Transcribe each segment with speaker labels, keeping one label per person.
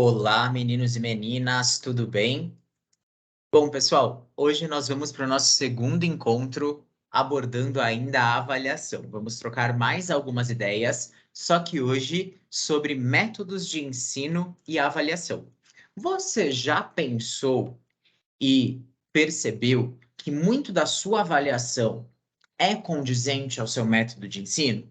Speaker 1: Olá, meninos e meninas, tudo bem? Bom, pessoal, hoje nós vamos para o nosso segundo encontro abordando ainda a avaliação. Vamos trocar mais algumas ideias, só que hoje sobre métodos de ensino e avaliação. Você já pensou e percebeu que muito da sua avaliação é condizente ao seu método de ensino?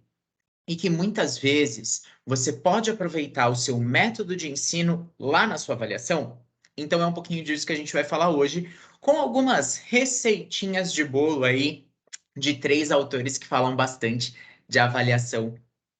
Speaker 1: E que muitas vezes você pode aproveitar o seu método de ensino lá na sua avaliação? Então é um pouquinho disso que a gente vai falar hoje, com algumas receitinhas de bolo aí de três autores que falam bastante de avaliação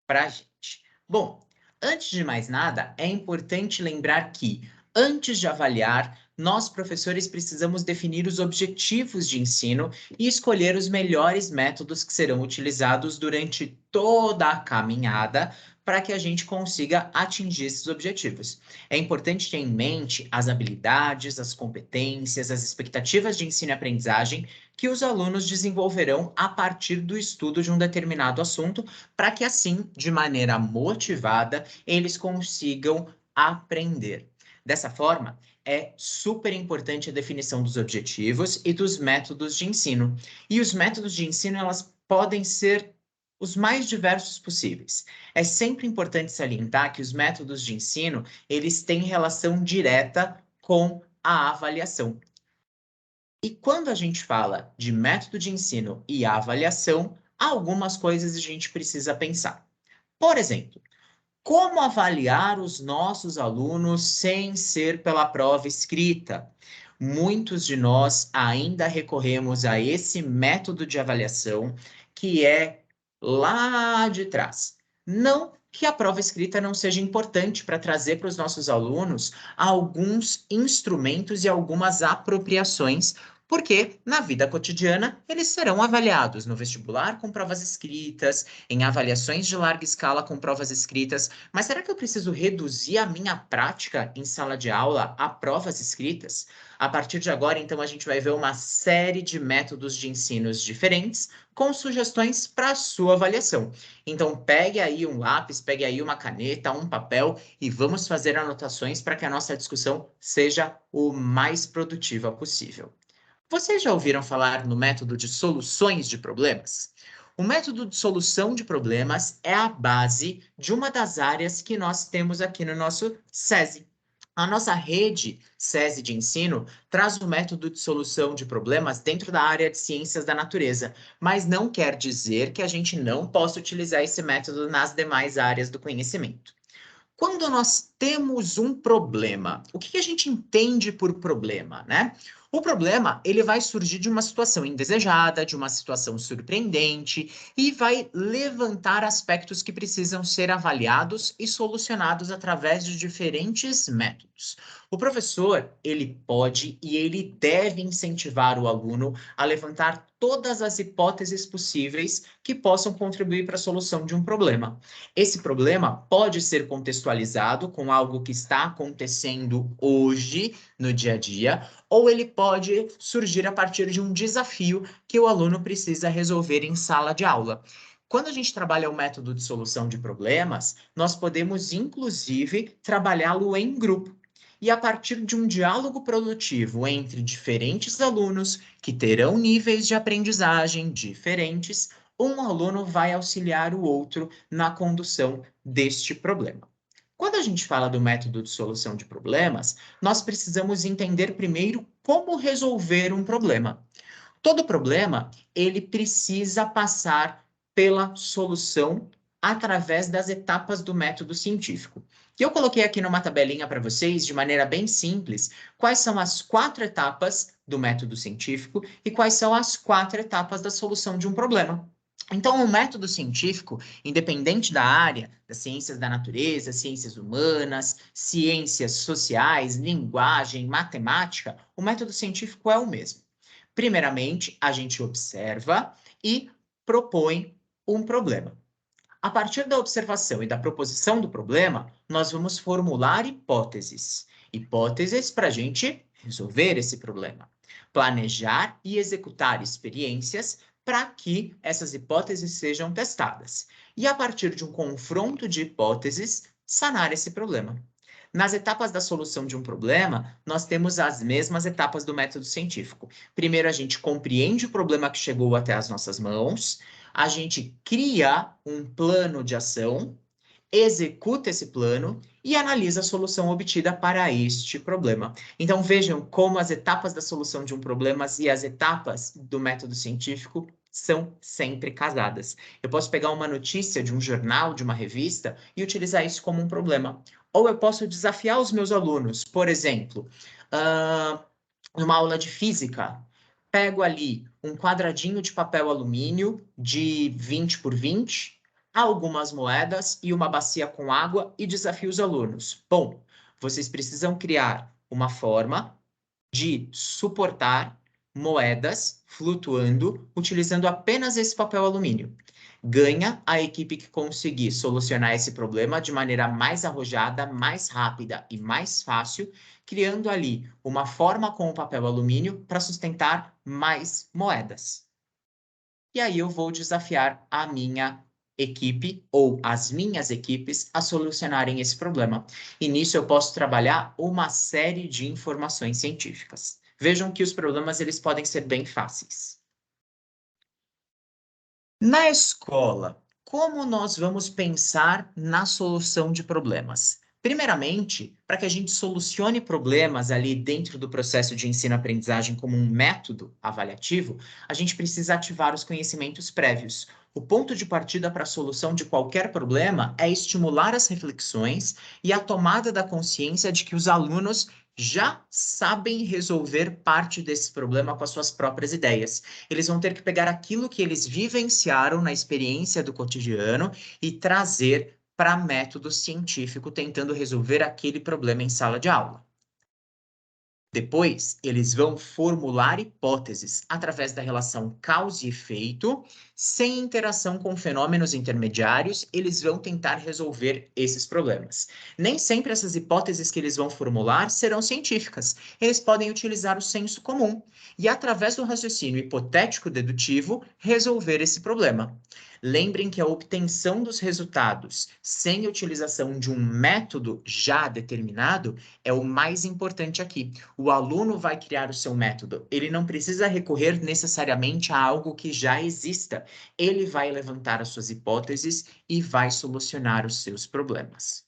Speaker 1: para a gente. Bom, antes de mais nada, é importante lembrar que, antes de avaliar, nós, professores, precisamos definir os objetivos de ensino e escolher os melhores métodos que serão utilizados durante toda a caminhada para que a gente consiga atingir esses objetivos. É importante ter em mente as habilidades, as competências, as expectativas de ensino e aprendizagem que os alunos desenvolverão a partir do estudo de um determinado assunto, para que assim, de maneira motivada, eles consigam aprender. Dessa forma, é super importante a definição dos objetivos e dos métodos de ensino. E os métodos de ensino, elas podem ser os mais diversos possíveis. É sempre importante salientar que os métodos de ensino, eles têm relação direta com a avaliação. E quando a gente fala de método de ensino e avaliação, algumas coisas a gente precisa pensar. Por exemplo, como avaliar os nossos alunos sem ser pela prova escrita? Muitos de nós ainda recorremos a esse método de avaliação que é lá de trás. Não que a prova escrita não seja importante para trazer para os nossos alunos alguns instrumentos e algumas apropriações, porque na vida cotidiana eles serão avaliados no vestibular com provas escritas, em avaliações de larga escala com provas escritas. Mas será que eu preciso reduzir a minha prática em sala de aula a provas escritas? A partir de agora, então, a gente vai ver uma série de métodos de ensinos diferentes com sugestões para a sua avaliação. Então, pegue aí um lápis, pegue aí uma caneta, um papel e vamos fazer anotações para que a nossa discussão seja o mais produtiva possível. Vocês já ouviram falar no método de soluções de problemas? O método de solução de problemas é a base de uma das áreas que nós temos aqui no nosso SESI. A nossa rede SESI de ensino traz o método de solução de problemas dentro da área de ciências da natureza, mas não quer dizer que a gente não possa utilizar esse método nas demais áreas do conhecimento. Quando nós temos um problema, o que a gente entende por problema, né? O problema, ele vai surgir de uma situação indesejada, de uma situação surpreendente e vai levantar aspectos que precisam ser avaliados e solucionados através de diferentes métodos. O professor, ele pode e ele deve incentivar o aluno a levantar todas as hipóteses possíveis que possam contribuir para a solução de um problema. Esse problema pode ser contextualizado com algo que está acontecendo hoje no dia a dia, ou ele pode surgir a partir de um desafio que o aluno precisa resolver em sala de aula. Quando a gente trabalha o método de solução de problemas, nós podemos, inclusive, trabalhá-lo em grupo. E a partir de um diálogo produtivo entre diferentes alunos que terão níveis de aprendizagem diferentes, um aluno vai auxiliar o outro na condução deste problema. Quando a gente fala do método de solução de problemas, nós precisamos entender primeiro como resolver um problema. Todo problema, ele precisa passar pela solução através das etapas do método científico. E eu coloquei aqui numa tabelinha para vocês, de maneira bem simples, quais são as 4 etapas do método científico e quais são as 4 etapas da solução de um problema. Então, o método científico, independente da área, das ciências da natureza, ciências humanas, ciências sociais, linguagem, matemática, o método científico é o mesmo. Primeiramente, a gente observa e propõe um problema. A partir da observação e da proposição do problema, nós vamos formular hipóteses. Hipóteses para a gente resolver esse problema. Planejar e executar experiências para que essas hipóteses sejam testadas. E a partir de um confronto de hipóteses, sanar esse problema. Nas etapas da solução de um problema, nós temos as mesmas etapas do método científico. Primeiro, a gente compreende o problema que chegou até as nossas mãos, a gente cria um plano de ação, executa esse plano e analisa a solução obtida para este problema. Então, vejam como as etapas da solução de um problema e as etapas do método científico são sempre casadas. Eu posso pegar uma notícia de um jornal, de uma revista, e utilizar isso como um problema. Ou eu posso desafiar os meus alunos, por exemplo, numa aula de física, pego ali um quadradinho de papel alumínio de 20 por 20, algumas moedas e uma bacia com água e desafio os alunos. Bom, vocês precisam criar uma forma de suportar moedas flutuando utilizando apenas esse papel alumínio. Ganha a equipe que conseguir solucionar esse problema de maneira mais arrojada, mais rápida e mais fácil, criando ali uma forma com o papel alumínio para sustentar mais moedas. E aí eu vou desafiar a minha equipe ou as minhas equipes a solucionarem esse problema. E nisso eu posso trabalhar uma série de informações científicas. Vejam que os problemas eles podem ser bem fáceis. Na escola, como nós vamos pensar na solução de problemas? Primeiramente, para que a gente solucione problemas ali dentro do processo de ensino-aprendizagem como um método avaliativo, a gente precisa ativar os conhecimentos prévios. O ponto de partida para a solução de qualquer problema é estimular as reflexões e a tomada da consciência de que os alunos já sabem resolver parte desse problema com as suas próprias ideias. Eles vão ter que pegar aquilo que eles vivenciaram na experiência do cotidiano e trazer para método científico, tentando resolver aquele problema em sala de aula. Depois, eles vão formular hipóteses através da relação causa e efeito, sem interação com fenômenos intermediários, eles vão tentar resolver esses problemas. Nem sempre essas hipóteses que eles vão formular serão científicas. Eles podem utilizar o senso comum e, através do raciocínio hipotético-dedutivo, resolver esse problema. Lembrem que a obtenção dos resultados sem utilização de um método já determinado é o mais importante aqui. O aluno vai criar o seu método. Ele não precisa recorrer necessariamente a algo que já exista. Ele vai levantar as suas hipóteses e vai solucionar os seus problemas.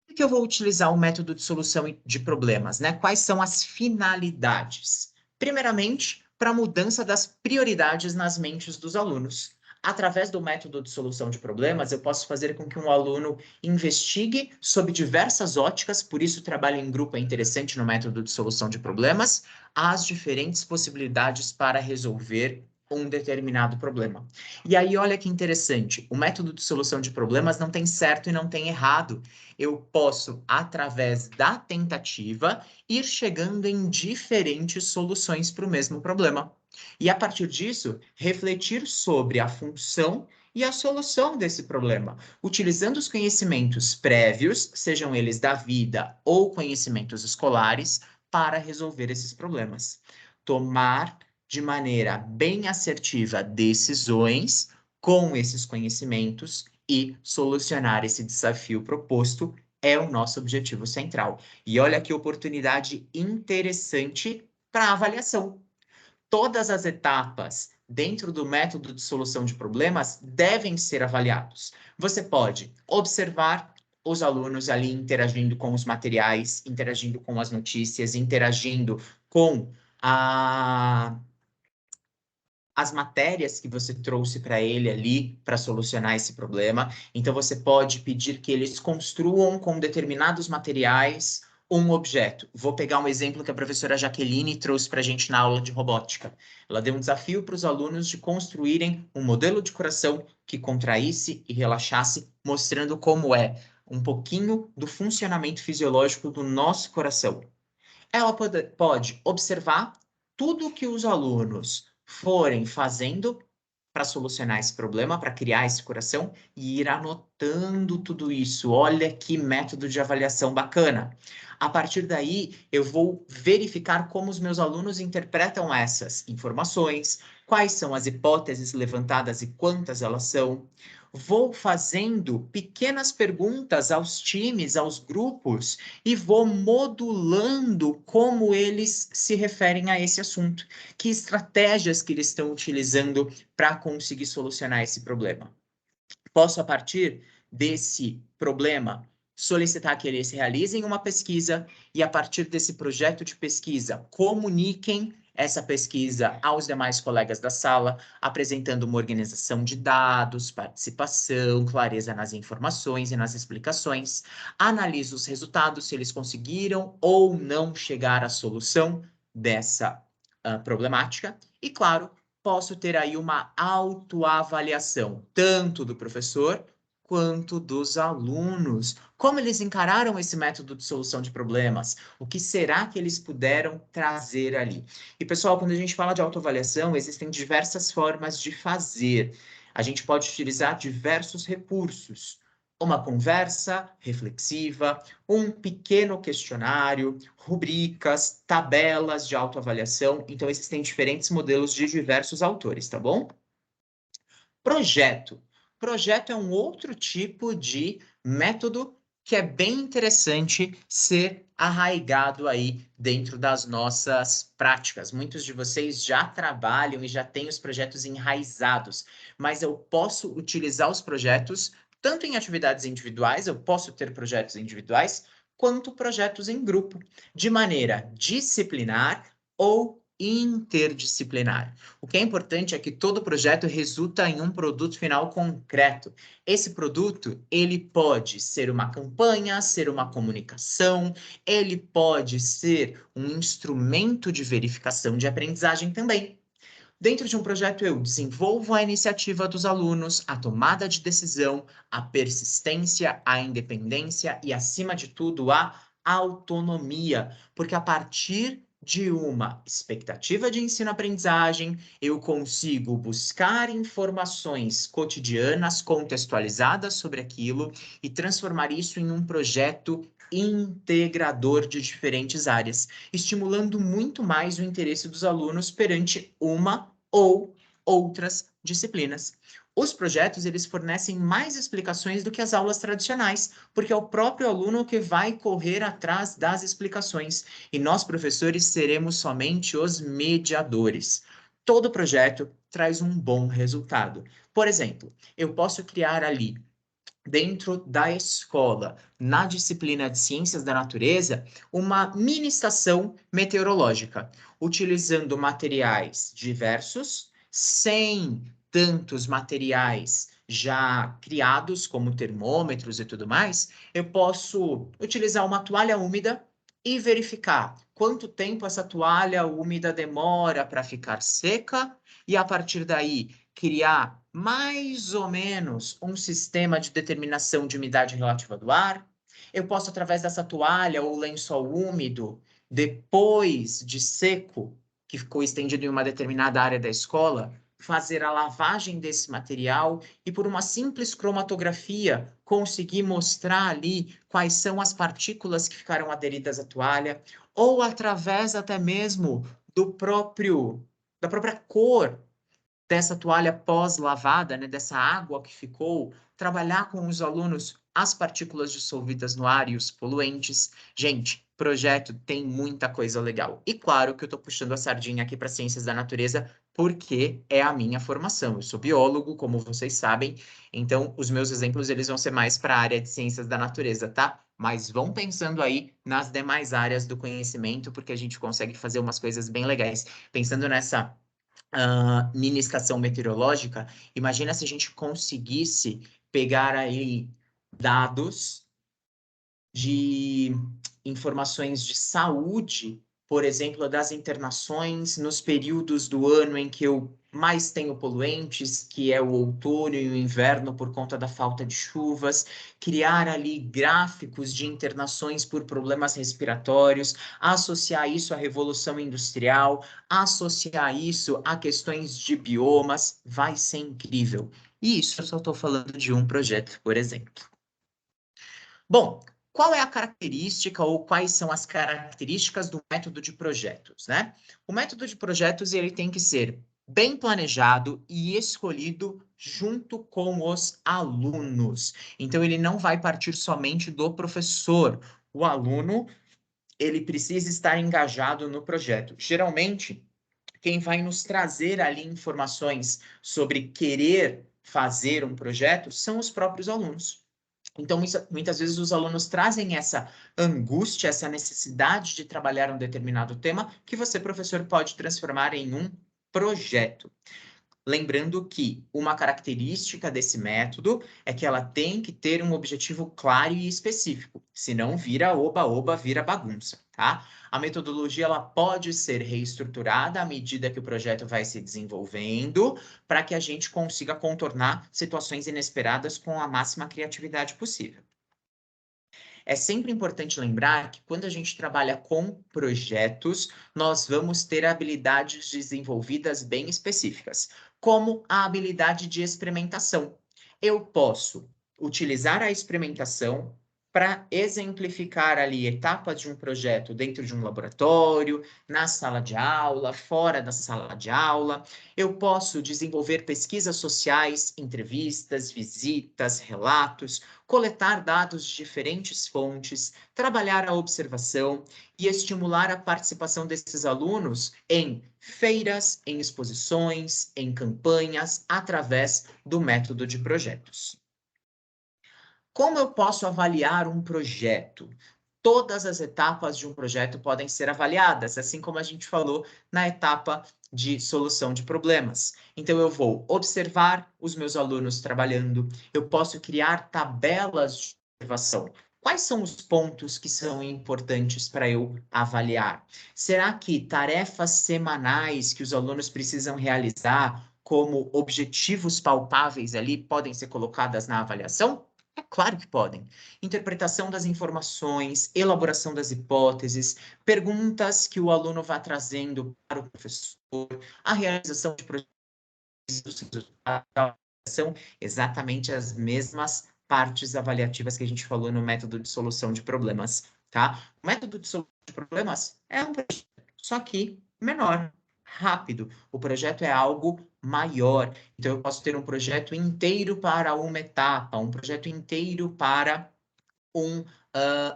Speaker 1: Por que eu vou utilizar o método de solução de problemas, né? Quais são as finalidades? Primeiramente, para a mudança das prioridades nas mentes dos alunos. Através do método de solução de problemas, eu posso fazer com que um aluno investigue sob diversas óticas, por isso o trabalho em grupo é interessante no método de solução de problemas, as diferentes possibilidades para resolver um determinado problema. E aí, olha que interessante, o método de solução de problemas não tem certo e não tem errado. Eu posso, através da tentativa, ir chegando em diferentes soluções para o mesmo problema. E a partir disso, refletir sobre a função e a solução desse problema, utilizando os conhecimentos prévios, sejam eles da vida ou conhecimentos escolares, para resolver esses problemas. Tomar de maneira bem assertiva decisões com esses conhecimentos e solucionar esse desafio proposto é o nosso objetivo central. E olha que oportunidade interessante para avaliação. Todas as etapas dentro do método de solução de problemas devem ser avaliados. Você pode observar os alunos ali interagindo com os materiais, interagindo com as notícias, interagindo com as matérias que você trouxe para ele ali para solucionar esse problema. Então, você pode pedir que eles construam com determinados materiais um objeto. Vou pegar um exemplo que a professora Jaqueline trouxe para a gente na aula de robótica. Ela deu um desafio para os alunos de construírem um modelo de coração que contraísse e relaxasse, mostrando como é um pouquinho do funcionamento fisiológico do nosso coração. Ela pode observar tudo que os alunos forem fazendo para solucionar esse problema, para criar esse coração e ir anotando tudo isso. Olha que método de avaliação bacana. A partir daí, eu vou verificar como os meus alunos interpretam essas informações, quais são as hipóteses levantadas e quantas elas são, vou fazendo pequenas perguntas aos times, aos grupos, e vou modulando como eles se referem a esse assunto, que estratégias que eles estão utilizando para conseguir solucionar esse problema. Posso, a partir desse problema, solicitar que eles realizem uma pesquisa e, a partir desse projeto de pesquisa, comuniquem essa pesquisa aos demais colegas da sala, apresentando uma organização de dados, participação, clareza nas informações e nas explicações. Analiso os resultados, se eles conseguiram ou não chegar à solução dessa problemática. E, claro, posso ter aí uma autoavaliação, tanto do professor quanto dos alunos. Como eles encararam esse método de solução de problemas? O que será que eles puderam trazer ali? E, pessoal, quando a gente fala de autoavaliação, existem diversas formas de fazer. A gente pode utilizar diversos recursos. Uma conversa reflexiva, um pequeno questionário, rubricas, tabelas de autoavaliação. Então, existem diferentes modelos de diversos autores, tá bom? Projeto. Projeto é um outro tipo de método que é bem interessante ser arraigado aí dentro das nossas práticas. Muitos de vocês já trabalham e já têm os projetos enraizados, mas eu posso utilizar os projetos tanto em atividades individuais, eu posso ter projetos individuais, quanto projetos em grupo, de maneira disciplinar ou interdisciplinar. O que é importante é que todo projeto resulta em um produto final concreto. Esse produto, ele pode ser uma campanha, ser uma comunicação, ele pode ser um instrumento de verificação de aprendizagem também. Dentro de um projeto, eu desenvolvo a iniciativa dos alunos, a tomada de decisão, a persistência, a independência e, acima de tudo, a autonomia, porque a partir de uma expectativa de ensino-aprendizagem, eu consigo buscar informações cotidianas contextualizadas sobre aquilo e transformar isso em um projeto integrador de diferentes áreas, estimulando muito mais o interesse dos alunos perante uma ou outras disciplinas. Os projetos, eles fornecem mais explicações do que as aulas tradicionais, porque é o próprio aluno que vai correr atrás das explicações, e nós, professores, seremos somente os mediadores. Todo projeto traz um bom resultado. Por exemplo, eu posso criar ali dentro da escola, na disciplina de Ciências da Natureza, uma mini estação meteorológica, utilizando materiais diversos, sem tantos materiais já criados, como termômetros e tudo mais. Eu posso utilizar uma toalha úmida e verificar quanto tempo essa toalha úmida demora para ficar seca, e a partir daí criar mais ou menos um sistema de determinação de umidade relativa do ar. Eu posso, através dessa toalha ou lençol úmido, depois de seco, que ficou estendido em uma determinada área da escola, fazer a lavagem desse material e, por uma simples cromatografia, conseguir mostrar ali quais são as partículas que ficaram aderidas à toalha, ou através até mesmo da própria cor dessa toalha pós-lavada, né, dessa água que ficou, trabalhar com os alunos as partículas dissolvidas no ar e os poluentes. Gente, projeto tem muita coisa legal. E claro que eu estou puxando a sardinha aqui para Ciências da Natureza, porque é a minha formação. Eu sou biólogo, como vocês sabem, então os meus exemplos eles vão ser mais para a área de Ciências da Natureza, tá? Mas vão pensando aí nas demais áreas do conhecimento, porque a gente consegue fazer umas coisas bem legais. Pensando nessa mini estação meteorológica, imagina se a gente conseguisse pegar aí dados de informações de saúde, por exemplo, das internações nos períodos do ano em que eu mais tenho poluentes, que é o outono e o inverno por conta da falta de chuvas, criar ali gráficos de internações por problemas respiratórios, associar isso à revolução industrial, associar isso a questões de biomas, vai ser incrível. E isso eu só estou falando de um projeto, por exemplo. Bom, qual é a característica ou quais são as características do método de projetos, né? O método de projetos ele tem que ser bem planejado e escolhido junto com os alunos. Então, ele não vai partir somente do professor. O aluno, ele precisa estar engajado no projeto. Geralmente, quem vai nos trazer ali informações sobre querer fazer um projeto são os próprios alunos. Então, muitas vezes os alunos trazem essa angústia, essa necessidade de trabalhar um determinado tema que você, professor, pode transformar em um projeto. Lembrando que uma característica desse método é que ela tem que ter um objetivo claro e específico, senão vira oba-oba, vira bagunça, tá? A metodologia ela pode ser reestruturada à medida que o projeto vai se desenvolvendo, para que a gente consiga contornar situações inesperadas com a máxima criatividade possível. É sempre importante lembrar que quando a gente trabalha com projetos, nós vamos ter habilidades desenvolvidas bem específicas, como a habilidade de experimentação. Eu posso utilizar a experimentação para exemplificar ali etapas de um projeto dentro de um laboratório, na sala de aula, fora da sala de aula. Eu posso desenvolver pesquisas sociais, entrevistas, visitas, relatos, coletar dados de diferentes fontes, trabalhar a observação e estimular a participação desses alunos em feiras, em exposições, em campanhas, através do método de projetos. Como eu posso avaliar um projeto? Todas as etapas de um projeto podem ser avaliadas, assim como a gente falou na etapa de solução de problemas. Então, eu vou observar os meus alunos trabalhando, eu posso criar tabelas de observação. Quais são os pontos que são importantes para eu avaliar? Será que tarefas semanais que os alunos precisam realizar, como objetivos palpáveis ali, podem ser colocadas na avaliação? É claro que podem. Interpretação das informações, elaboração das hipóteses, perguntas que o aluno vai trazendo para o professor, a realização de projetos são exatamente as mesmas partes avaliativas que a gente falou no método de solução de problemas, tá? O método de solução de problemas é um projeto, só que menor, rápido. O projeto é algo maior. Então, eu posso ter um projeto inteiro para uma etapa, um projeto inteiro para um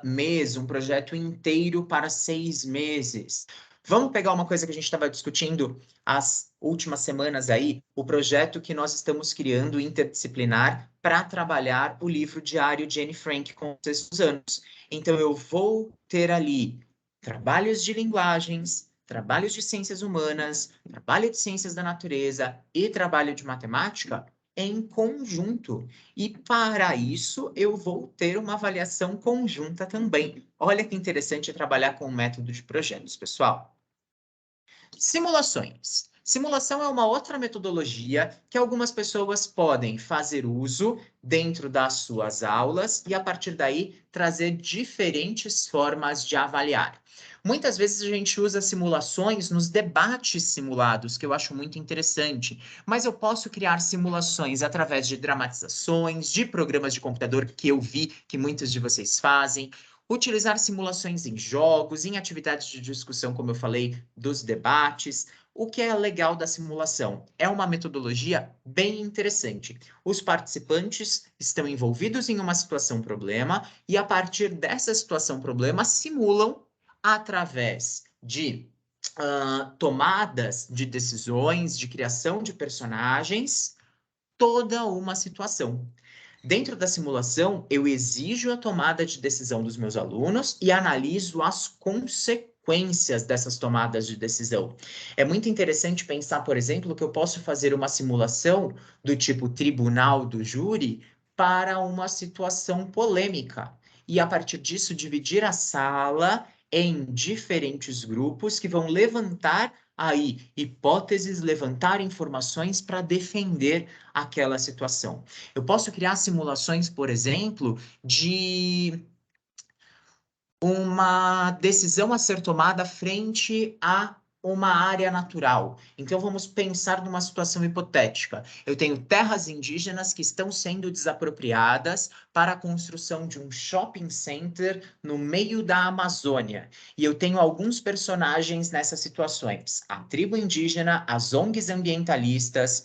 Speaker 1: mês, um projeto inteiro para 6 meses. Vamos pegar uma coisa que a gente estava discutindo as últimas semanas aí, o projeto que nós estamos criando interdisciplinar para trabalhar o livro diário de Anne Frank com os 6 anos. Então, eu vou ter ali trabalhos de linguagens, trabalhos de ciências humanas, trabalho de ciências da natureza e trabalho de matemática em conjunto. E para isso, eu vou ter uma avaliação conjunta também. Olha que interessante trabalhar com o método de projetos, pessoal. Simulações. Simulação é uma outra metodologia que algumas pessoas podem fazer uso dentro das suas aulas e, a partir daí, trazer diferentes formas de avaliar. Muitas vezes a gente usa simulações nos debates simulados, que eu acho muito interessante, mas eu posso criar simulações através de dramatizações, de programas de computador que eu vi que muitos de vocês fazem, utilizar simulações em jogos, em atividades de discussão, como eu falei, dos debates. O que é legal da simulação? É uma metodologia bem interessante. Os participantes estão envolvidos em uma situação-problema e, a partir dessa situação-problema, simulam através de tomadas de decisões, de criação de personagens, toda uma situação. Dentro da simulação, eu exijo a tomada de decisão dos meus alunos e analiso as consequências dessas tomadas de decisão. É muito interessante pensar, por exemplo, que eu posso fazer uma simulação do tipo tribunal do júri para uma situação polêmica. E, a partir disso, dividir a sala em diferentes grupos que vão levantar aí hipóteses, levantar informações para defender aquela situação. Eu posso criar simulações, por exemplo, de uma decisão a ser tomada frente a uma área natural. Então, vamos pensar numa situação hipotética. Eu tenho terras indígenas que estão sendo desapropriadas para a construção de um shopping center no meio da Amazônia. E eu tenho alguns personagens nessas situações: a tribo indígena, as ONGs ambientalistas,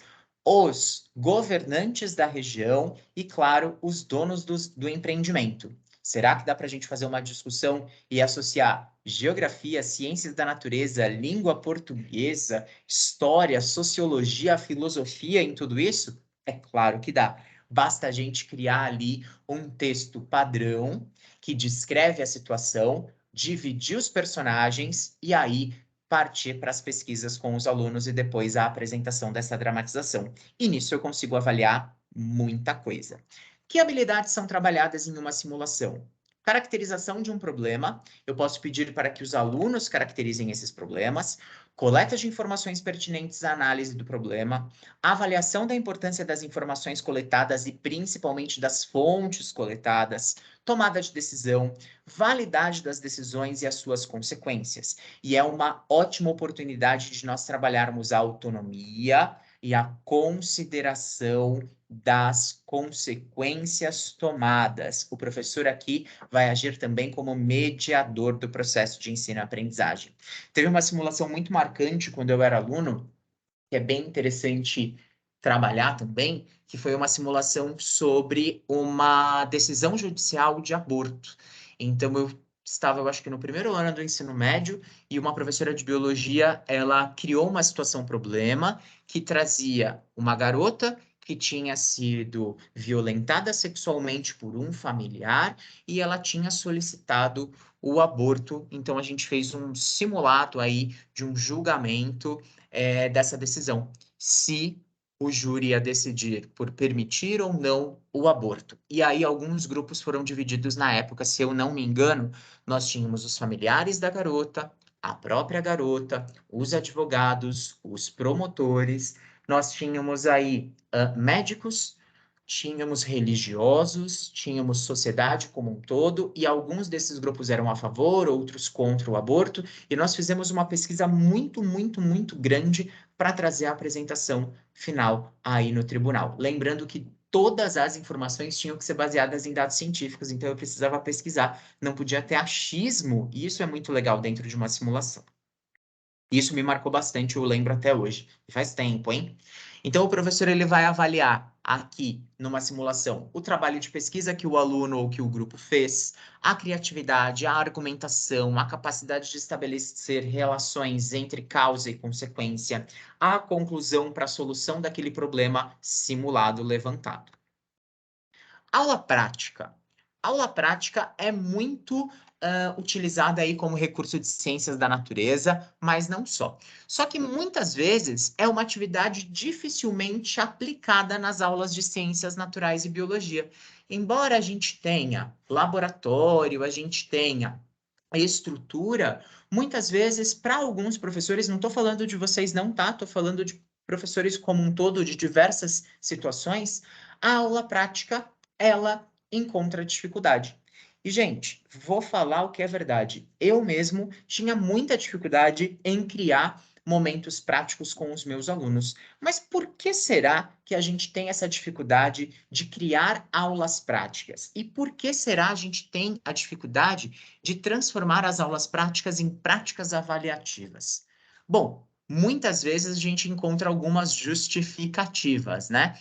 Speaker 1: os governantes da região e, claro, os donos do empreendimento. Será que dá para a gente fazer uma discussão e associar geografia, ciências da natureza, língua portuguesa, história, sociologia, filosofia em tudo isso? É claro que dá. Basta a gente criar ali um texto padrão que descreve a situação, dividir os personagens e aí partir para as pesquisas com os alunos e depois a apresentação dessa dramatização. E nisso eu consigo avaliar muita coisa. Que habilidades são trabalhadas em uma simulação? Caracterização de um problema. Eu posso pedir para que os alunos caracterizem esses problemas, coleta de informações pertinentes à análise do problema, avaliação da importância das informações coletadas e principalmente das fontes coletadas, tomada de decisão, validade das decisões e as suas consequências. E é uma ótima oportunidade de nós trabalharmos a autonomia e a consideração das consequências tomadas. O professor aqui vai agir também como mediador do processo de ensino-aprendizagem. Teve uma simulação muito marcante quando eu era aluno, que é bem interessante trabalhar também, que foi uma simulação sobre uma decisão judicial de aborto. Então, eu estava, eu acho que no primeiro ano do ensino médio, e uma professora de biologia, ela criou uma situação problema que trazia uma garota que tinha sido violentada sexualmente por um familiar e ela tinha solicitado o aborto. Então, a gente fez um simulado aí de um julgamento dessa decisão, se o júri ia decidir por permitir ou não o aborto. E aí alguns grupos foram divididos na época, se eu não me engano, nós tínhamos os familiares da garota, a própria garota, os advogados, os promotores, nós tínhamos aí médicos, tínhamos religiosos, tínhamos sociedade como um todo, e alguns desses grupos eram a favor, outros contra o aborto, e nós fizemos uma pesquisa muito, muito, muito grande para trazer a apresentação final aí no tribunal. Lembrando que todas as informações tinham que ser baseadas em dados científicos, então eu precisava pesquisar, não podia ter achismo, e isso é muito legal dentro de uma simulação. Isso me marcou bastante, eu lembro até hoje. Faz tempo, hein? Então, o professor ele vai avaliar aqui, numa simulação, o trabalho de pesquisa que o aluno ou que o grupo fez, a criatividade, a argumentação, a capacidade de estabelecer relações entre causa e consequência, a conclusão para a solução daquele problema simulado levantado. Aula prática. Aula prática é muito utilizada aí como recurso de ciências da natureza, mas não só. Só que muitas vezes é uma atividade dificilmente aplicada nas aulas de ciências naturais e biologia. Embora a gente tenha laboratório, a gente tenha estrutura, muitas vezes, para alguns professores, não estou falando de vocês não, tá? Estou falando de professores como um todo, de diversas situações, a aula prática ela encontra dificuldade. E, gente, vou falar o que é verdade. Eu mesmo tinha muita dificuldade em criar momentos práticos com os meus alunos. Mas por que será que a gente tem essa dificuldade de criar aulas práticas? E por que será a gente tem a dificuldade de transformar as aulas práticas em práticas avaliativas? Bom, muitas vezes a gente encontra algumas justificativas, né?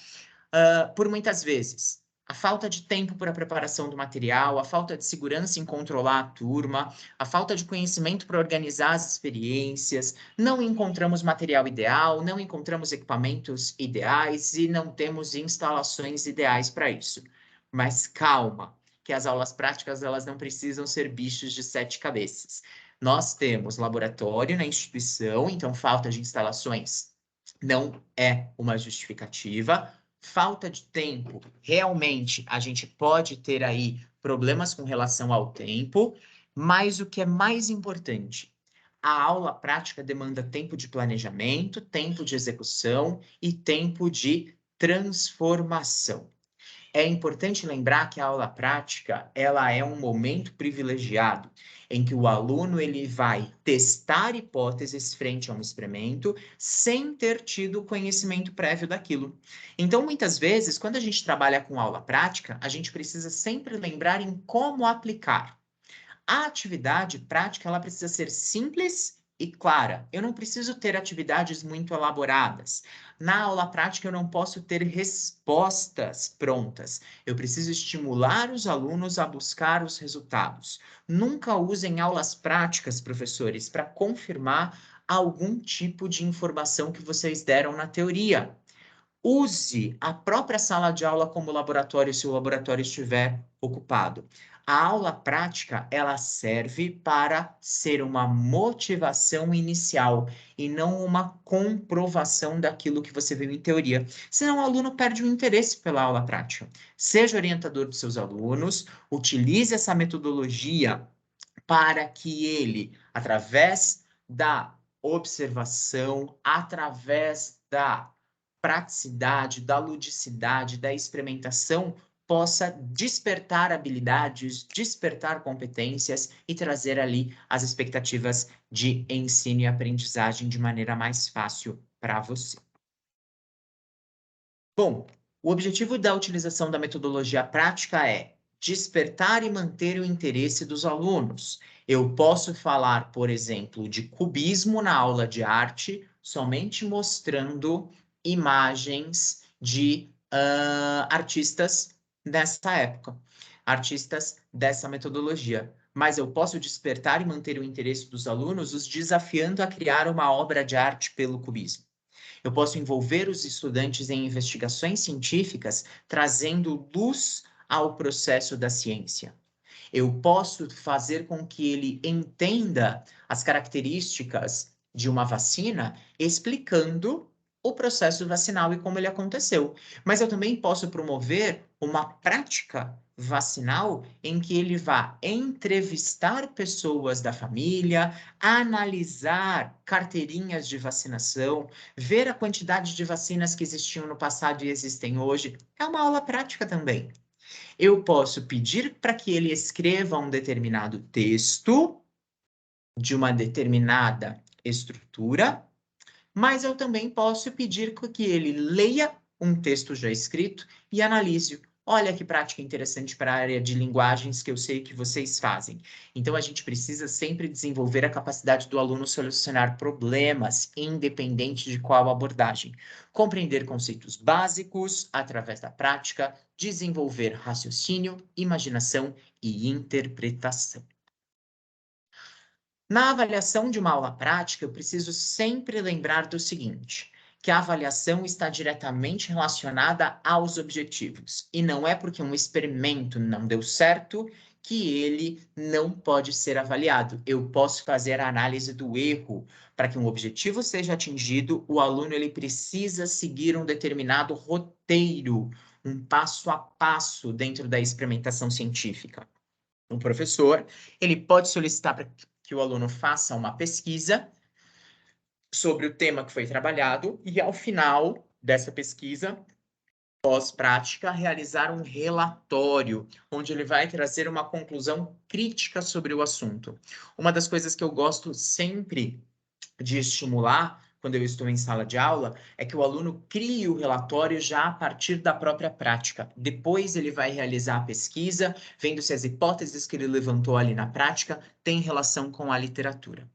Speaker 1: Por muitas vezes. A falta de tempo para a preparação do material, a falta de segurança em controlar a turma, a falta de conhecimento para organizar as experiências, não encontramos material ideal, não encontramos equipamentos ideais e não temos instalações ideais para isso. Mas calma, que as aulas práticas elas não precisam ser bichos de sete cabeças. Nós temos laboratório na instituição, então falta de instalações não é uma justificativa. Falta de tempo, realmente a gente pode ter aí problemas com relação ao tempo, mas o que é mais importante, a aula prática demanda tempo de planejamento, tempo de execução e tempo de transformação. É importante lembrar que a aula prática, ela é um momento privilegiado em que o aluno ele vai testar hipóteses frente a um experimento sem ter tido conhecimento prévio daquilo. Então, muitas vezes, quando a gente trabalha com aula prática, a gente precisa sempre lembrar em como aplicar. A atividade prática, ela precisa ser simples e clara. Eu não preciso ter atividades muito elaboradas. Na aula prática, eu não posso ter respostas prontas. Eu preciso estimular os alunos a buscar os resultados. Nunca usem aulas práticas, professores, para confirmar algum tipo de informação que vocês deram na teoria. Use a própria sala de aula como laboratório se o laboratório estiver ocupado. A aula prática, ela serve para ser uma motivação inicial e não uma comprovação daquilo que você viu em teoria. Senão o aluno perde o interesse pela aula prática. Seja orientador dos seus alunos, utilize essa metodologia para que ele, através da observação, através da praticidade, da ludicidade, da experimentação, possa despertar habilidades, despertar competências e trazer ali as expectativas de ensino e aprendizagem de maneira mais fácil para você. Bom, o objetivo da utilização da metodologia prática é despertar e manter o interesse dos alunos. Eu posso falar, por exemplo, de cubismo na aula de arte, somente mostrando imagens de artistas dessa época, artistas dessa metodologia. Mas eu posso despertar e manter o interesse dos alunos os desafiando a criar uma obra de arte pelo cubismo. Eu posso envolver os estudantes em investigações científicas, trazendo luz ao processo da ciência. Eu posso fazer com que ele entenda as características de uma vacina, explicando o processo vacinal e como ele aconteceu. Mas eu também posso promover uma prática vacinal em que ele vá entrevistar pessoas da família, analisar carteirinhas de vacinação, ver a quantidade de vacinas que existiam no passado e existem hoje. É uma aula prática também. Eu posso pedir para que ele escreva um determinado texto de uma determinada estrutura, mas eu também posso pedir que ele leia um texto já escrito e analise. Olha que prática interessante para a área de linguagens que eu sei que vocês fazem. Então, a gente precisa sempre desenvolver a capacidade do aluno solucionar problemas, independente de qual abordagem. Compreender conceitos básicos através da prática, desenvolver raciocínio, imaginação e interpretação. Na avaliação de uma aula prática, eu preciso sempre lembrar do seguinte, que a avaliação está diretamente relacionada aos objetivos. E não é porque um experimento não deu certo que ele não pode ser avaliado. Eu posso fazer a análise do erro. Para que um objetivo seja atingido, o aluno ele precisa seguir um determinado roteiro, um passo a passo dentro da experimentação científica. O professor, ele pode solicitar para que o aluno faça uma pesquisa sobre o tema que foi trabalhado e, ao final dessa pesquisa, pós-prática, realizar um relatório, onde ele vai trazer uma conclusão crítica sobre o assunto. Uma das coisas que eu gosto sempre de estimular, quando eu estou em sala de aula, é que o aluno crie o relatório já a partir da própria prática. Depois ele vai realizar a pesquisa, vendo se as hipóteses que ele levantou ali na prática têm relação com a literatura.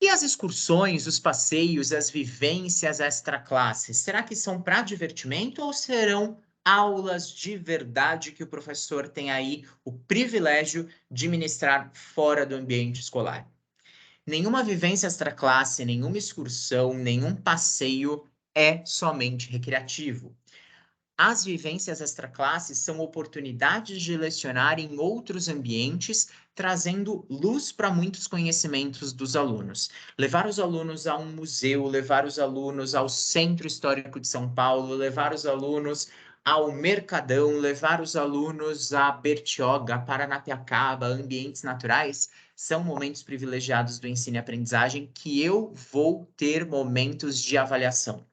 Speaker 1: E as excursões, os passeios, as vivências extra-classes, será que são para divertimento ou serão aulas de verdade que o professor tem aí o privilégio de ministrar fora do ambiente escolar? Nenhuma vivência extraclasse, nenhuma excursão, nenhum passeio é somente recreativo. As vivências extraclasses são oportunidades de lecionar em outros ambientes, trazendo luz para muitos conhecimentos dos alunos. Levar os alunos a um museu, levar os alunos ao Centro Histórico de São Paulo, levar os alunos ao Mercadão, levar os alunos a Bertioga, Paranapiacaba, ambientes naturais, são momentos privilegiados do ensino e aprendizagem que eu vou ter momentos de avaliação.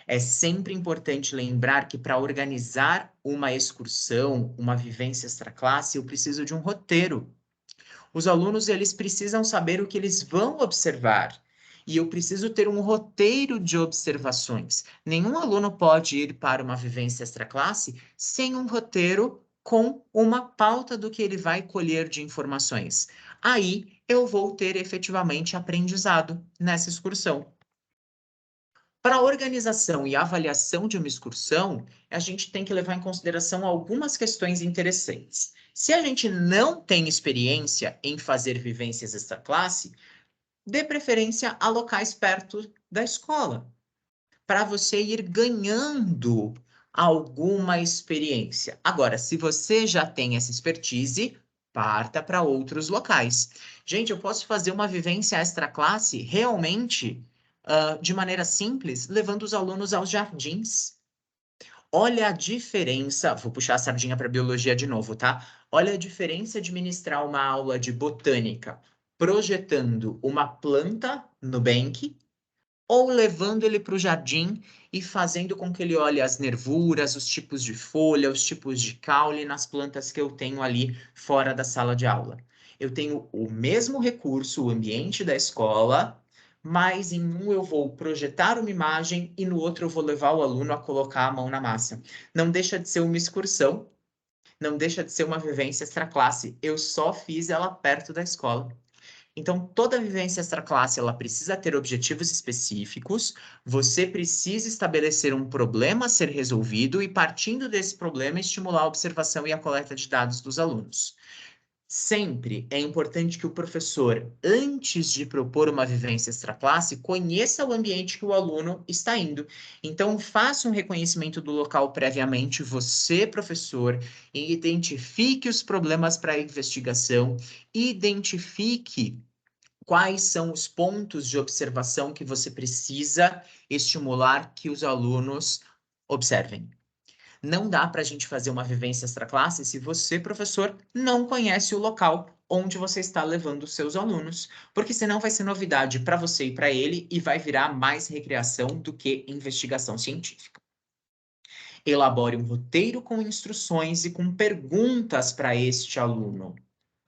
Speaker 1: É sempre importante lembrar que para organizar uma excursão, uma vivência extraclasse, eu preciso de um roteiro. Os alunos, eles precisam saber o que eles vão observar. E eu preciso ter um roteiro de observações. Nenhum aluno pode ir para uma vivência extraclasse sem um roteiro com uma pauta do que ele vai colher de informações. aí eu vou ter efetivamente aprendizado nessa excursão. Para a organização e avaliação de uma excursão, a gente tem que levar em consideração algumas questões interessantes. Se a gente não tem experiência em fazer vivências extraclasse, dê preferência a locais perto da escola, para você ir ganhando alguma experiência. Agora, se você já tem essa expertise, parta para outros locais. Gente, eu posso fazer uma vivência extra-classe realmente de maneira simples, levando os alunos aos jardins. Olha a diferença, vou puxar a sardinha para biologia de novo, tá? Olha a diferença de ministrar uma aula de botânica projetando uma planta no Nubank ou levando ele para o jardim e fazendo com que ele olhe as nervuras, os tipos de folha, os tipos de caule nas plantas que eu tenho ali fora da sala de aula. Eu tenho o mesmo recurso, o ambiente da escola, mas em um eu vou projetar uma imagem e no outro eu vou levar o aluno a colocar a mão na massa. Não deixa de ser uma excursão, não deixa de ser uma vivência extraclasse. Eu só fiz ela perto da escola. Então, toda vivência extraclasse, ela precisa ter objetivos específicos, você precisa estabelecer um problema a ser resolvido e, partindo desse problema, estimular a observação e a coleta de dados dos alunos. Sempre é importante que o professor, antes de propor uma vivência extraclasse, conheça o ambiente que o aluno está indo. Então, faça um reconhecimento do local previamente, você, professor, e identifique os problemas para a investigação, identifique quais são os pontos de observação que você precisa estimular que os alunos observem. Não dá para a gente fazer uma vivência extraclasse se você, professor, não conhece o local onde você está levando os seus alunos, porque senão vai ser novidade para você e para ele e vai virar mais recreação do que investigação científica. Elabore um roteiro com instruções e com perguntas para este aluno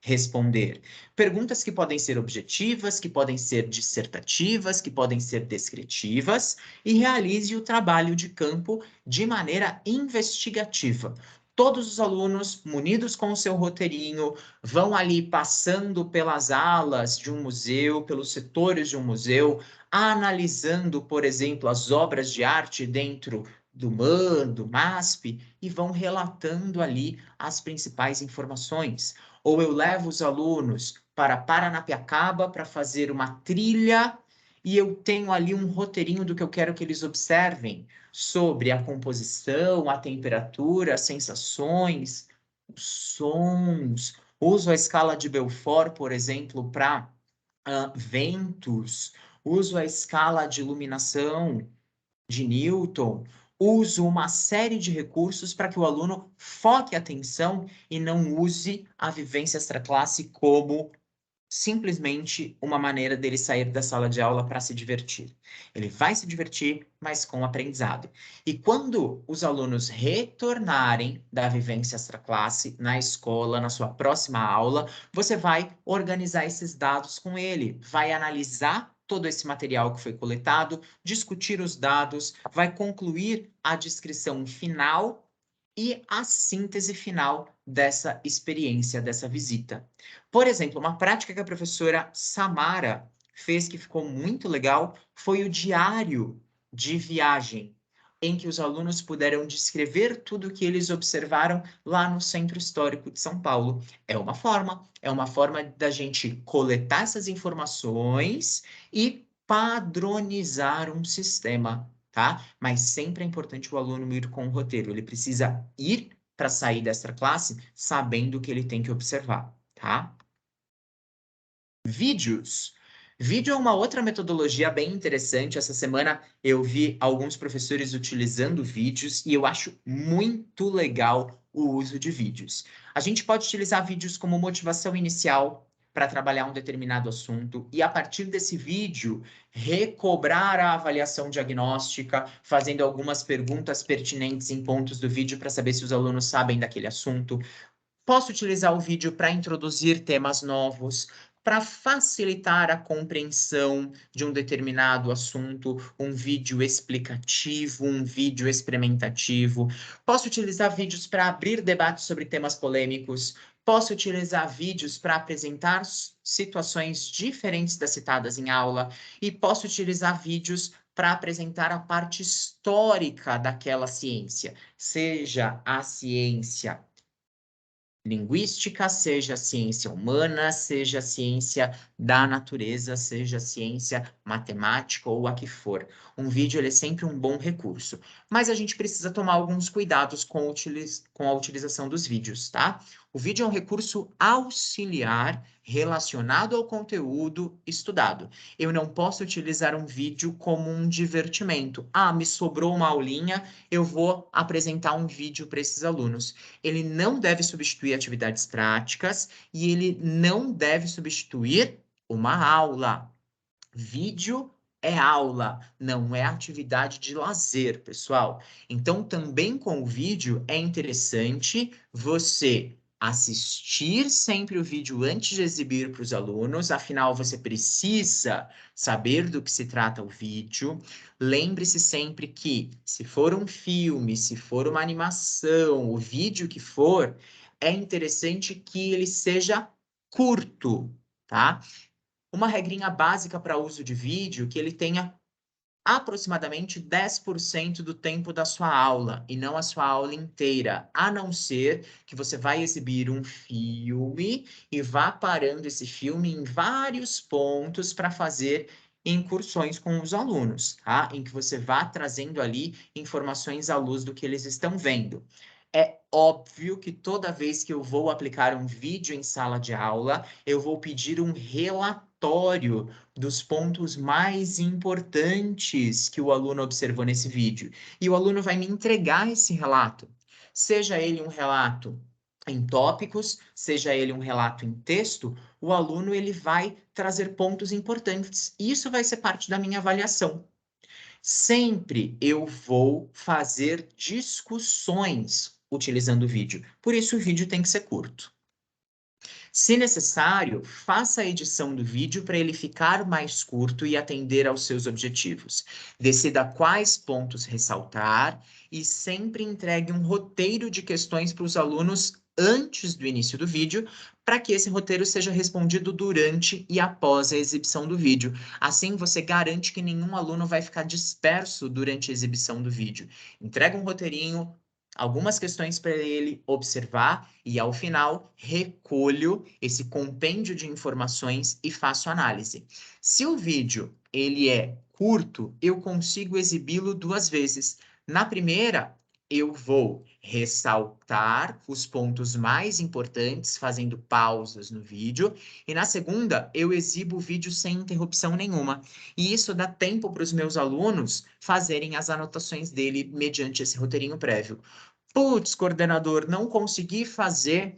Speaker 1: responder. Perguntas que podem ser objetivas, que podem ser dissertativas, que podem ser descritivas, e realize o trabalho de campo de maneira investigativa. Todos os alunos, munidos com o seu roteirinho, vão ali passando pelas alas de um museu, pelos setores de um museu, analisando, por exemplo, as obras de arte dentro do MAN, do MASP, e vão relatando ali as principais informações. Ou eu levo os alunos para Paranapiacaba para fazer uma trilha e eu tenho ali um roteirinho do que eu quero que eles observem sobre a composição, a temperatura, as sensações, os sons. Uso a escala de Belfort, por exemplo, para ventos. Uso a escala de iluminação de Newton, uso uma série de recursos para que o aluno foque a atenção e não use a vivência extraclasse como simplesmente uma maneira dele sair da sala de aula para se divertir. Ele vai se divertir, mas com aprendizado. E quando os alunos retornarem da vivência extraclasse na escola, na sua próxima aula, você vai organizar esses dados com ele, vai analisar todo esse material que foi coletado, discutir os dados, vai concluir a descrição final e a síntese final dessa experiência, dessa visita. Por exemplo, uma prática que a professora Samara fez que ficou muito legal foi o diário de viagem, em que os alunos puderam descrever tudo o que eles observaram lá no Centro Histórico de São Paulo. É uma forma da gente coletar essas informações e padronizar um sistema, tá? Mas sempre é importante o aluno ir com o roteiro. Ele precisa ir para sair dessa classe sabendo o que ele tem que observar, tá? Vídeos. Vídeo é uma outra metodologia bem interessante. Essa semana eu vi alguns professores utilizando vídeos e eu acho muito legal o uso de vídeos. A gente pode utilizar vídeos como motivação inicial para trabalhar um determinado assunto e, a partir desse vídeo, recobrar a avaliação diagnóstica, fazendo algumas perguntas pertinentes em pontos do vídeo para saber se os alunos sabem daquele assunto. Posso utilizar o vídeo para introduzir temas novos, para facilitar a compreensão de um determinado assunto, um vídeo explicativo, um vídeo experimentativo. Posso utilizar vídeos para abrir debates sobre temas polêmicos. Posso utilizar vídeos para apresentar situações diferentes das citadas em aula e posso utilizar vídeos para apresentar a parte histórica daquela ciência, seja a ciência linguística, seja ciência humana, seja ciência da natureza, seja ciência matemática ou a que for. Um vídeo ele é sempre um bom recurso, mas a gente precisa tomar alguns cuidados com a utilização dos vídeos, tá? O vídeo é um recurso auxiliar relacionado ao conteúdo estudado. Eu não posso utilizar um vídeo como um divertimento. Ah, me sobrou uma aulinha, eu vou apresentar um vídeo para esses alunos. Ele não deve substituir atividades práticas e ele não deve substituir uma aula. Vídeo é aula, não é atividade de lazer, pessoal. Então, também com o vídeo é interessante você assistir sempre o vídeo antes de exibir para os alunos, afinal, você precisa saber do que se trata o vídeo. Lembre-se sempre que, se for um filme, se for uma animação, o vídeo que for, é interessante que ele seja curto, tá? Uma regrinha básica para uso de vídeo que ele tenha aproximadamente 10% do tempo da sua aula e não a sua aula inteira, a não ser que você vai exibir um filme e vá parando esse filme em vários pontos para fazer incursões com os alunos, tá? Em que você vá trazendo ali informações à luz do que eles estão vendo. É óbvio que toda vez que eu vou aplicar um vídeo em sala de aula, eu vou pedir um relatório dos pontos mais importantes que o aluno observou nesse vídeo. E o aluno vai me entregar esse relato. Seja ele um relato em tópicos, seja ele um relato em texto, o aluno ele vai trazer pontos importantes. Isso vai ser parte da minha avaliação. Sempre eu vou fazer discussões utilizando o vídeo. Por isso o vídeo tem que ser curto. Se necessário, faça a edição do vídeo para ele ficar mais curto e atender aos seus objetivos. Decida quais pontos ressaltar e sempre entregue um roteiro de questões para os alunos antes do início do vídeo, para que esse roteiro seja respondido durante e após a exibição do vídeo. Assim, você garante que nenhum aluno vai ficar disperso durante a exibição do vídeo. Entrega um roteirinho, algumas questões para ele observar e, ao final, recolho esse compêndio de informações e faço análise. Se o vídeo ele é curto, eu consigo exibi-lo 2 vezes. Na primeira, eu vou ressaltar os pontos mais importantes, fazendo pausas no vídeo, e na segunda, eu exibo o vídeo sem interrupção nenhuma. E isso dá tempo para os meus alunos fazerem as anotações dele mediante esse roteirinho prévio. Putz, coordenador, não consegui fazer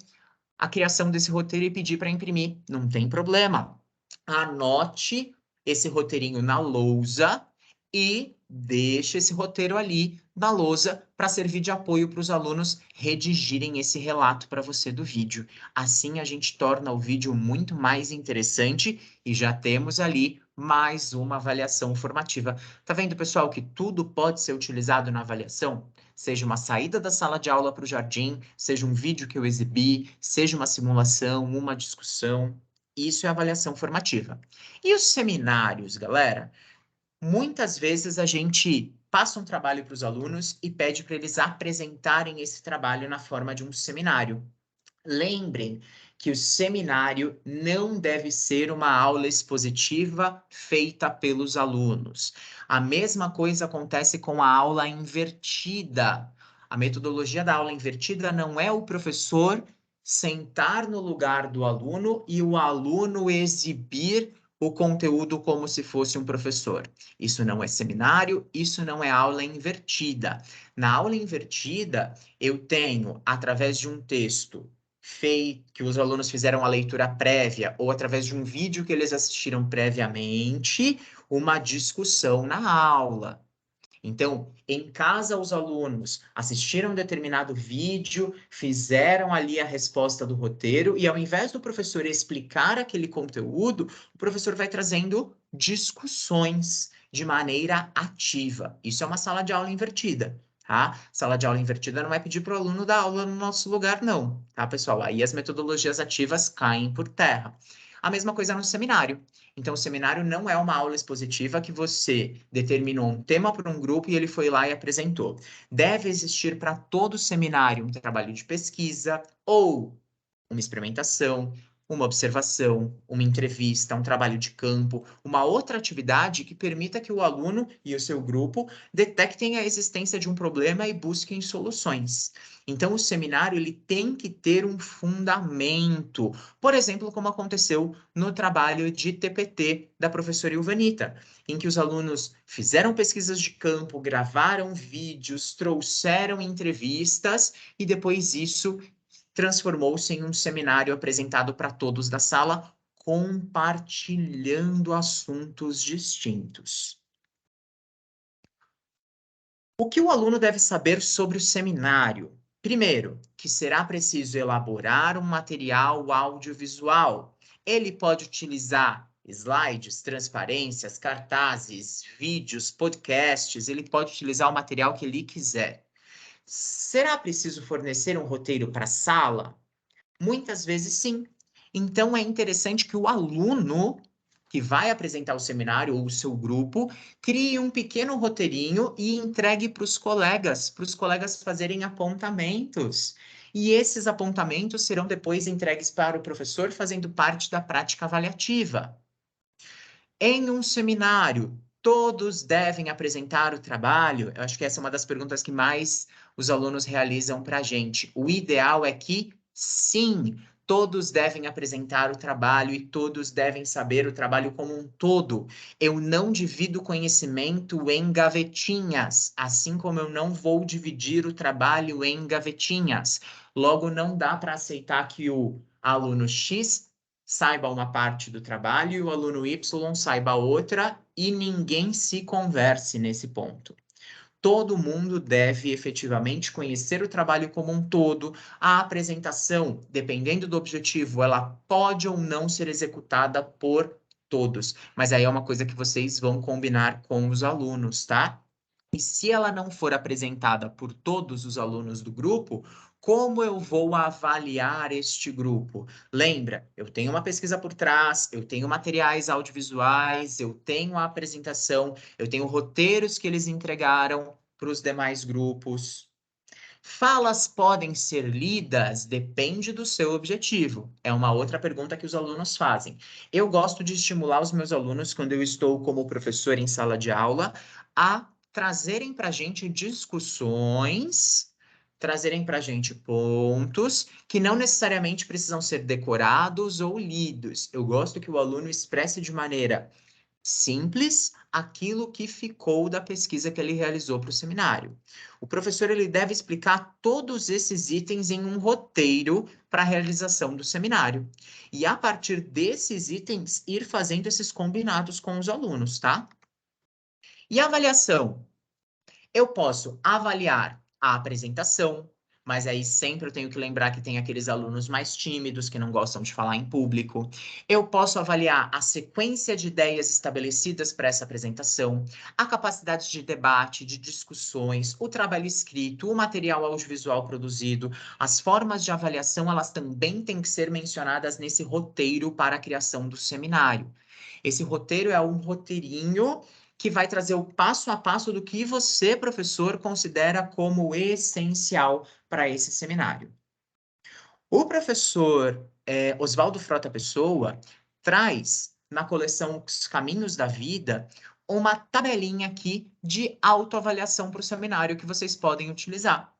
Speaker 1: a criação desse roteiro e pedir para imprimir. Não tem problema. Anote esse roteirinho na lousa e deixe esse roteiro ali na lousa para servir de apoio para os alunos redigirem esse relato para você do vídeo. Assim a gente torna o vídeo muito mais interessante e já temos ali mais uma avaliação formativa. Tá vendo, pessoal, que tudo pode ser utilizado na avaliação? Seja uma saída da sala de aula para o jardim, seja um vídeo que eu exibi, seja uma simulação, uma discussão. Isso é avaliação formativa. E os seminários, galera? Muitas vezes a gente passa um trabalho para os alunos e pede para eles apresentarem esse trabalho na forma de um seminário. Lembrem que o seminário não deve ser uma aula expositiva feita pelos alunos. A mesma coisa acontece com a aula invertida. A metodologia da aula invertida não é o professor sentar no lugar do aluno e o aluno exibir o conteúdo como se fosse um professor. Isso não é seminário, isso não é aula invertida. Na aula invertida, eu tenho, através de um texto, que os alunos fizeram a leitura prévia ou através de um vídeo que eles assistiram previamente, uma discussão na aula. Então, em casa, os alunos assistiram um determinado vídeo, fizeram ali a resposta do roteiro, e ao invés do professor explicar aquele conteúdo, o professor vai trazendo discussões de maneira ativa. Isso é uma sala de aula invertida. tá? Sala de aula invertida não vai pedir para o aluno dar aula no nosso lugar, não, tá, pessoal? Aí as metodologias ativas caem por terra. A mesma coisa no seminário. Então, o seminário não é uma aula expositiva que você determinou um tema para um grupo e ele foi lá e apresentou. Deve existir para todo seminário um trabalho de pesquisa ou uma experimentação, uma observação, uma entrevista, um trabalho de campo, uma outra atividade que permita que o aluno e o seu grupo detectem a existência de um problema e busquem soluções. Então, o seminário ele tem que ter um fundamento, por exemplo, como aconteceu no trabalho de TPT da professora Ilvanita, em que os alunos fizeram pesquisas de campo, gravaram vídeos, trouxeram entrevistas e depois isso transformou-se em um seminário apresentado para todos da sala, compartilhando assuntos distintos. O que o aluno deve saber sobre o seminário? Primeiro, que será preciso elaborar um material audiovisual. Ele pode utilizar slides, transparências, cartazes, vídeos, podcasts, ele pode utilizar o material que ele quiser. Será preciso fornecer um roteiro para a sala? Muitas vezes sim. Então é interessante que o aluno que vai apresentar o seminário ou o seu grupo crie um pequeno roteirinho e entregue para os colegas fazerem apontamentos. E esses apontamentos serão depois entregues para o professor, fazendo parte da prática avaliativa. Em um seminário, todos devem apresentar o trabalho? Eu acho que essa é uma das perguntas que mais os alunos realizam para a gente. O ideal é que sim, todos devem apresentar o trabalho e todos devem saber o trabalho como um todo. Eu não divido conhecimento em gavetinhas, assim como eu não vou dividir o trabalho em gavetinhas. Logo, não dá para aceitar que o aluno X saiba uma parte do trabalho e o aluno Y saiba outra e ninguém se converse nesse ponto. Todo mundo deve efetivamente conhecer o trabalho como um todo. A apresentação, dependendo do objetivo, ela pode ou não ser executada por todos, mas aí é uma coisa que vocês vão combinar com os alunos, tá? E se ela não for apresentada por todos os alunos do grupo, como eu vou avaliar este grupo? Lembra, eu tenho uma pesquisa por trás, eu tenho materiais audiovisuais, eu tenho a apresentação, eu tenho roteiros que eles entregaram para os demais grupos. Falas podem ser lidas? Depende do seu objetivo. É uma outra pergunta que os alunos fazem. Eu gosto de estimular os meus alunos, quando eu estou como professor em sala de aula, a trazerem para a gente discussões, trazerem para a gente pontos que não necessariamente precisam ser decorados ou lidos. Eu gosto que o aluno expresse de maneira simples aquilo que ficou da pesquisa que ele realizou para o seminário. O professor ele deve explicar todos esses itens em um roteiro para a realização do seminário. E a partir desses itens, ir fazendo esses combinados com os alunos, tá? E a avaliação? Eu posso avaliar a apresentação, mas aí sempre eu tenho que lembrar que tem aqueles alunos mais tímidos que não gostam de falar em público. Eu posso avaliar a sequência de ideias estabelecidas para essa apresentação, a capacidade de debate, de discussões, o trabalho escrito, o material audiovisual produzido. As formas de avaliação, elas também têm que ser mencionadas nesse roteiro para a criação do seminário. Esse roteiro é um roteirinho que vai trazer o passo a passo do que você, professor, considera como essencial para esse seminário. O professor Oswaldo Frota Pessoa traz na coleção Os Caminhos da Vida uma tabelinha aqui de autoavaliação para o seminário que vocês podem utilizar.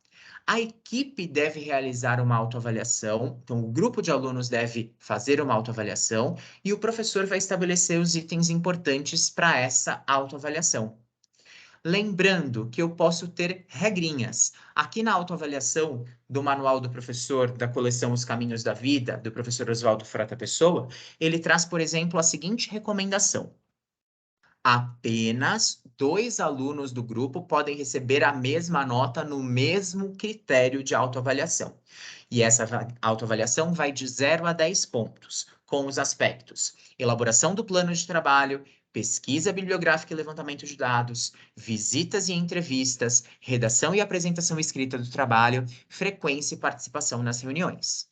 Speaker 1: A equipe deve realizar uma autoavaliação, então o grupo de alunos deve fazer uma autoavaliação e o professor vai estabelecer os itens importantes para essa autoavaliação. Lembrando que eu posso ter regrinhas. Aqui na autoavaliação do manual do professor da coleção Os Caminhos da Vida, do professor Oswaldo Frota Pessoa, ele traz, por exemplo, a seguinte recomendação: apenas 2 alunos do grupo podem receber a mesma nota no mesmo critério de autoavaliação. E essa autoavaliação vai de 0 a 10 pontos, com os aspectos: elaboração do plano de trabalho, pesquisa bibliográfica e levantamento de dados, visitas e entrevistas, redação e apresentação escrita do trabalho, frequência e participação nas reuniões.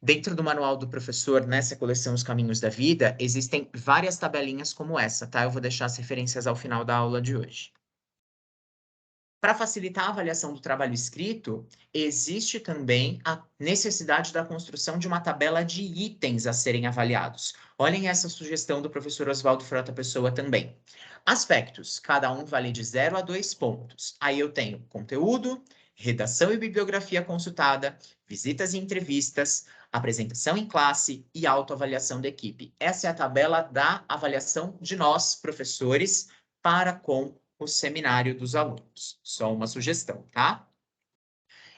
Speaker 1: Dentro do manual do professor, nessa coleção Os Caminhos da Vida, existem várias tabelinhas como essa, tá? Eu vou deixar as referências ao final da aula de hoje. Para facilitar a avaliação do trabalho escrito, existe também a necessidade da construção de uma tabela de itens a serem avaliados. Olhem essa sugestão do professor Oswaldo Frota Pessoa também. Aspectos, cada um vale de 0 a 2 pontos. Aí eu tenho conteúdo, redação e bibliografia consultada, visitas e entrevistas, apresentação em classe e autoavaliação da equipe. Essa é a tabela da avaliação de nós, professores, para com o seminário dos alunos. Só uma sugestão, tá?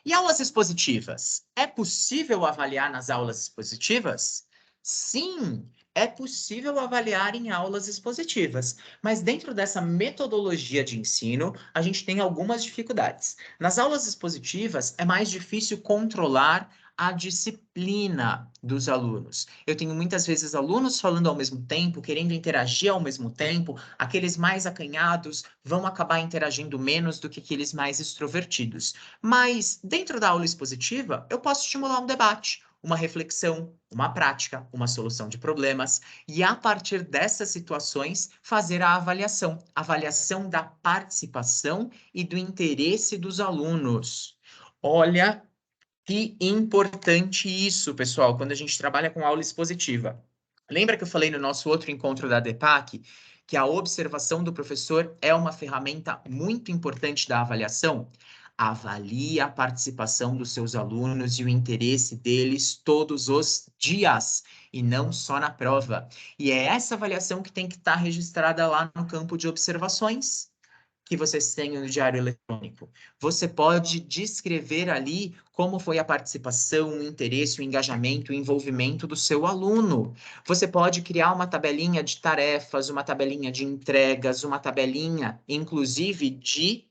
Speaker 1: E aulas expositivas? É possível avaliar nas aulas expositivas? Sim, é possível avaliar em aulas expositivas, mas dentro dessa metodologia de ensino, a gente tem algumas dificuldades. Nas aulas expositivas, é mais difícil controlar a disciplina dos alunos. Eu tenho muitas vezes alunos falando ao mesmo tempo, querendo interagir ao mesmo tempo. Aqueles mais acanhados vão acabar interagindo menos do que aqueles mais extrovertidos. Mas dentro da aula expositiva, eu posso estimular um debate, uma reflexão, uma prática, uma solução de problemas, e a partir dessas situações fazer a avaliação da participação e do interesse dos alunos. Olha que importante isso, pessoal, quando a gente trabalha com aula expositiva. Lembra que eu falei no nosso outro encontro da DEPAC que a observação do professor é uma ferramenta muito importante da avaliação? Avalie a participação dos seus alunos e o interesse deles todos os dias, e não só na prova. E é essa avaliação que tem que estar registrada lá no campo de observações que vocês têm no diário eletrônico. Você pode descrever ali como foi a participação, o interesse, o engajamento, o envolvimento do seu aluno. Você pode criar uma tabelinha de tarefas, uma tabelinha de entregas, uma tabelinha, inclusive, de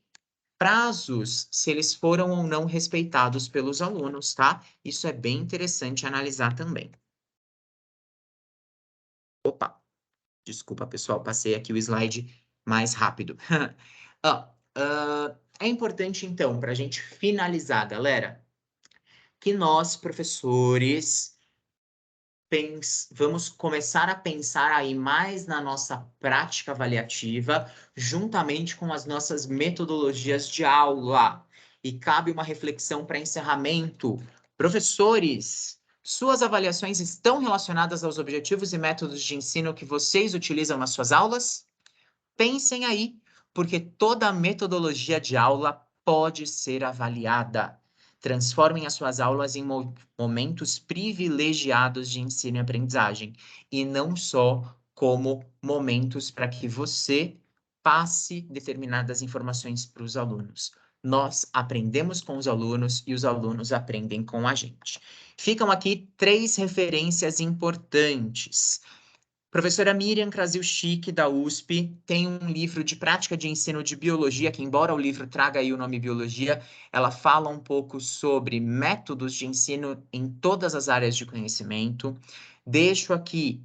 Speaker 1: prazos, se eles foram ou não respeitados pelos alunos, tá? Isso é bem interessante analisar também. Opa, desculpa, pessoal, passei aqui o slide mais rápido. É importante, então, para a gente finalizar, galera, que nós, professores, vamos começar a pensar aí mais na nossa prática avaliativa, juntamente com as nossas metodologias de aula. E cabe uma reflexão para encerramento. Professores, suas avaliações estão relacionadas aos objetivos e métodos de ensino que vocês utilizam nas suas aulas? Pensem aí, porque toda a metodologia de aula pode ser avaliada. Transformem as suas aulas em momentos privilegiados de ensino e aprendizagem, e não só como momentos para que você passe determinadas informações para os alunos. Nós aprendemos com os alunos e os alunos aprendem com a gente. Ficam aqui 3 referências importantes. Professora Miriam Krasilchik, da USP, tem um livro de prática de ensino de biologia, que embora o livro traga aí o nome biologia, ela fala um pouco sobre métodos de ensino em todas as áreas de conhecimento. Deixo aqui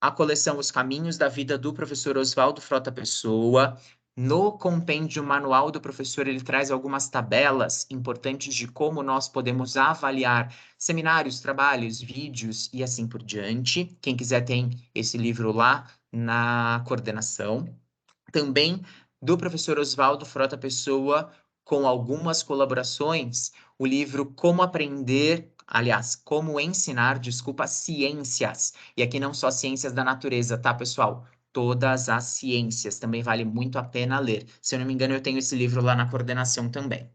Speaker 1: a coleção Os Caminhos da Vida do professor Oswaldo Frota Pessoa. No compêndio manual do professor, ele traz algumas tabelas importantes de como nós podemos avaliar seminários, trabalhos, vídeos e assim por diante. Quem quiser tem esse livro lá na coordenação. Também do professor Oswaldo Frota Pessoa, com algumas colaborações, o livro Como Aprender, aliás, Como Ensinar, desculpa, Ciências. E aqui não só ciências da natureza, tá, pessoal? Todas as ciências, também vale muito a pena ler. Se eu não me engano, eu tenho esse livro lá na coordenação também.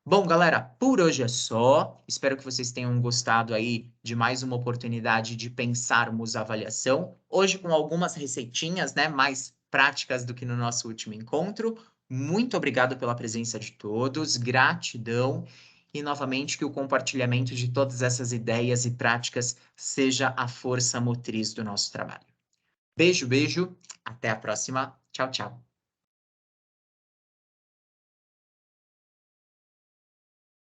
Speaker 1: Bom, galera, por hoje é só. Espero que vocês tenham gostado aí de mais uma oportunidade de pensarmos a avaliação. Hoje com algumas receitinhas, né, mais práticas do que no nosso último encontro. Muito obrigado pela presença de todos, gratidão e novamente que o compartilhamento de todas essas ideias e práticas seja a força motriz do nosso trabalho. Beijo, beijo, até a próxima. Tchau, tchau.